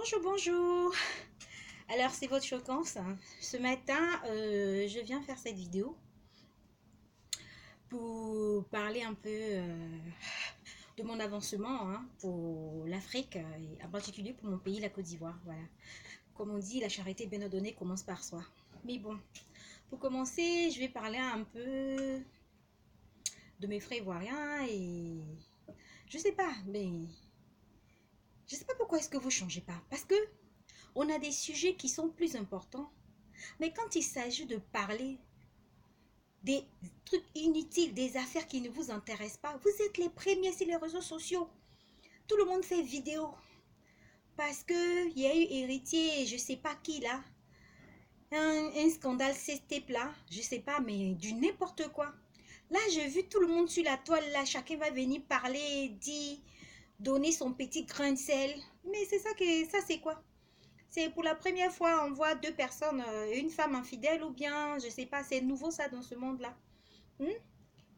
Bonjour, bonjour. Alors, c'est votre choquance. Ce matin, je viens faire cette vidéo pour parler un peu de mon avancement pour l'Afrique et en particulier pour mon pays, la Côte d'Ivoire. Voilà. Comme on dit, la charité bien ordonnée commence par soi. Mais bon, pour commencer, je vais parler un peu de mes frères ivoiriens et je sais pas, mais je sais pas pourquoi est-ce que vous changez pas. Parce que on a des sujets qui sont plus importants. Mais quand il s'agit de parler des trucs inutiles, des affaires qui ne vous intéressent pas, vous êtes les premiers sur les réseaux sociaux. Tout le monde fait vidéo. Parce qu'il y a eu héritier, je sais pas qui là. Un scandale CSTEP là, je sais pas, mais du n'importe quoi. Là, j'ai vu tout le monde sur la toile là. Chacun va venir parler, dire, donner son petit grain de sel. Mais c'est ça que ça c'est quoi? C'est pour la première fois on voit deux personnes, une femme infidèle ou bien, je sais pas, c'est nouveau ça dans ce monde-là. Hmm?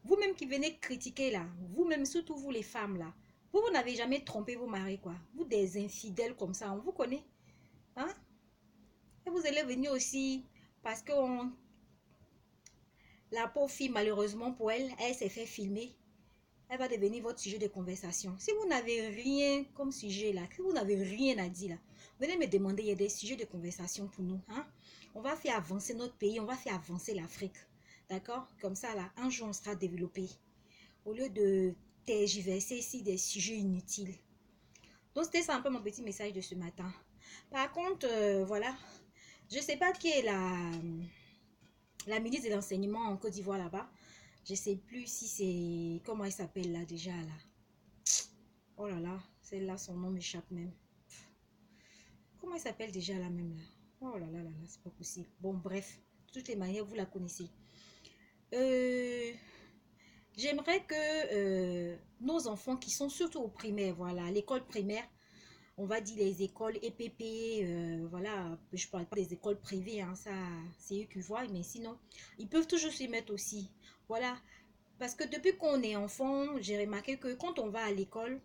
Vous-même qui venez critiquer là, vous-même, surtout vous les femmes là, vous n'avez jamais trompé vos maris quoi. Vous des infidèles comme ça, on vous connaît. Hein? Et vous allez venir aussi parce que la pauvre fille, malheureusement pour elle, elle s'est fait filmer. Elle va devenir votre sujet de conversation. Si vous n'avez rien comme sujet là, que vous n'avez rien à dire là, venez me demander, il y a des sujets de conversation pour nous. Hein? On va faire avancer notre pays, on va faire avancer l'Afrique. D'accord? Comme ça là, un jour on sera développé. Au lieu de tergiverser ici des sujets inutiles. Donc c'était ça un peu mon petit message de ce matin. Par contre, voilà, je ne sais pas qui est la ministre de l'enseignement en Côte d'Ivoire là-bas. Je ne sais plus si c'est... Comment elle s'appelle là déjà là. Oh là là, celle-là, son nom m'échappe même. Comment elle s'appelle déjà là même là. Oh là là là là, c'est pas possible. Bon, bref, de toutes les manières, vous la connaissez. J'aimerais que nos enfants qui sont surtout au primaire, voilà, l'école primaire, on va dire les écoles EPP, voilà, je ne parle pas des écoles privées, hein, ça c'est eux qui voient, mais sinon, ils peuvent toujours s'y mettre aussi. Voilà, parce que depuis qu'on est enfant, j'ai remarqué que quand on va à l'école,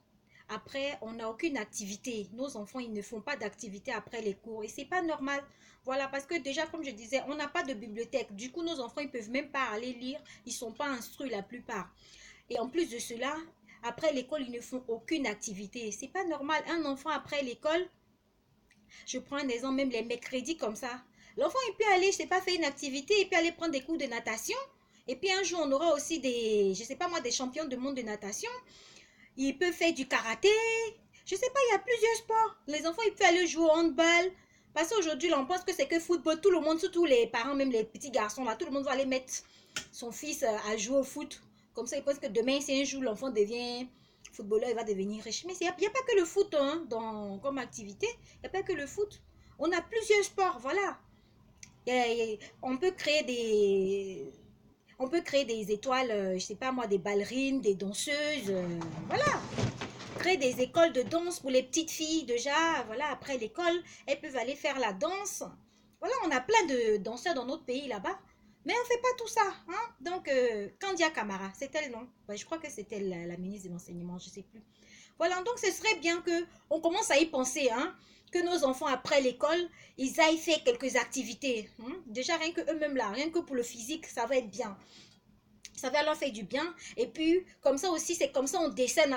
après, on n'a aucune activité. Nos enfants, ils ne font pas d'activité après les cours et c'est pas normal. Voilà, parce que déjà, comme je disais, on n'a pas de bibliothèque. Du coup, nos enfants, ils peuvent même pas aller lire. Ils sont pas instruits la plupart. Et en plus de cela, après l'école, ils ne font aucune activité. C'est pas normal. Un enfant après l'école, je prends un exemple, même les mercredis comme ça. L'enfant, il peut aller, je sais pas, faire une activité, il peut aller prendre des cours de natation. Et puis un jour, on aura aussi des, je sais pas moi, des champions du monde de natation. Il peut faire du karaté. Je sais pas, il y a plusieurs sports. Les enfants, ils peuvent aller jouer au handball. Parce qu'aujourd'hui, là, on pense que c'est que football. Tout le monde, surtout les parents, même les petits garçons, là, tout le monde va aller mettre son fils à jouer au foot. Comme ça, ils pensent que demain, si un jour l'enfant devient footballeur, il va devenir riche. Mais il n'y a pas que le foot comme activité. Il n'y a pas que le foot. On a plusieurs sports, voilà. On peut créer des étoiles, je sais pas moi, des ballerines, des danseuses, voilà. Créer des écoles de danse pour les petites filles déjà, voilà, après l'école, elles peuvent aller faire la danse. Voilà, on a plein de danseurs dans notre pays là-bas, mais on ne fait pas tout ça. Hein? Donc, Candia Camara, c'est elle, non? Ouais, je crois que c'était la ministre de l'enseignement, je ne sais plus. Voilà, donc ce serait bien que on commence à y penser, hein, que nos enfants après l'école, ils aillent faire quelques activités. Hein? Déjà, rien que eux-mêmes là, rien que pour le physique, ça va être bien. Ça va leur faire du bien. Et puis, comme ça aussi, c'est comme ça on décerne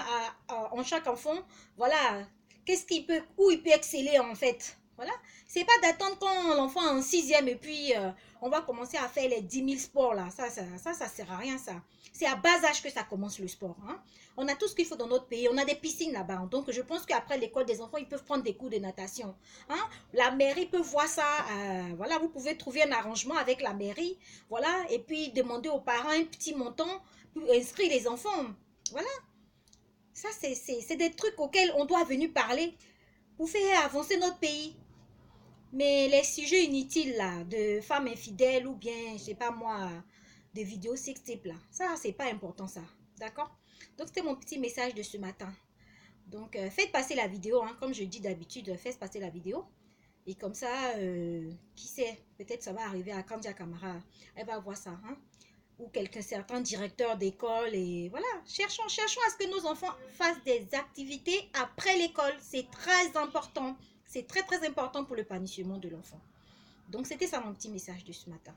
en chaque enfant. Voilà, qu'est-ce qu'il peut, où il peut exceller en fait. Voilà, c'est pas d'attendre quand l'enfant est en sixième et puis on va commencer à faire les 10 000 sports là. Ça sert à rien ça. C'est à bas âge que ça commence le sport. Hein. On a tout ce qu'il faut dans notre pays. On a des piscines là-bas. Donc, je pense qu'après l'école des enfants, ils peuvent prendre des cours de natation. Hein. La mairie peut voir ça. Voilà, vous pouvez trouver un arrangement avec la mairie. Voilà, et puis demander aux parents un petit montant pour inscrire les enfants. Voilà, ça c'est des trucs auxquels on doit venir parler pour faire avancer notre pays. Mais les sujets inutiles là, de femmes infidèles ou bien, je sais pas moi, de vidéos sextape là, ça c'est pas important ça, d'accord? Donc c'était mon petit message de ce matin. Donc faites passer la vidéo, hein, comme je dis d'habitude, faites passer la vidéo. Et comme ça, qui sait, peut-être ça va arriver à Kandia Camara, elle va voir ça, hein? Ou quelqu'un, certains directeurs d'école, et voilà, cherchons à ce que nos enfants fassent des activités après l'école, c'est très important. C'est très, très important pour le l'épanouissement de l'enfant. Donc, c'était ça mon petit message de ce matin.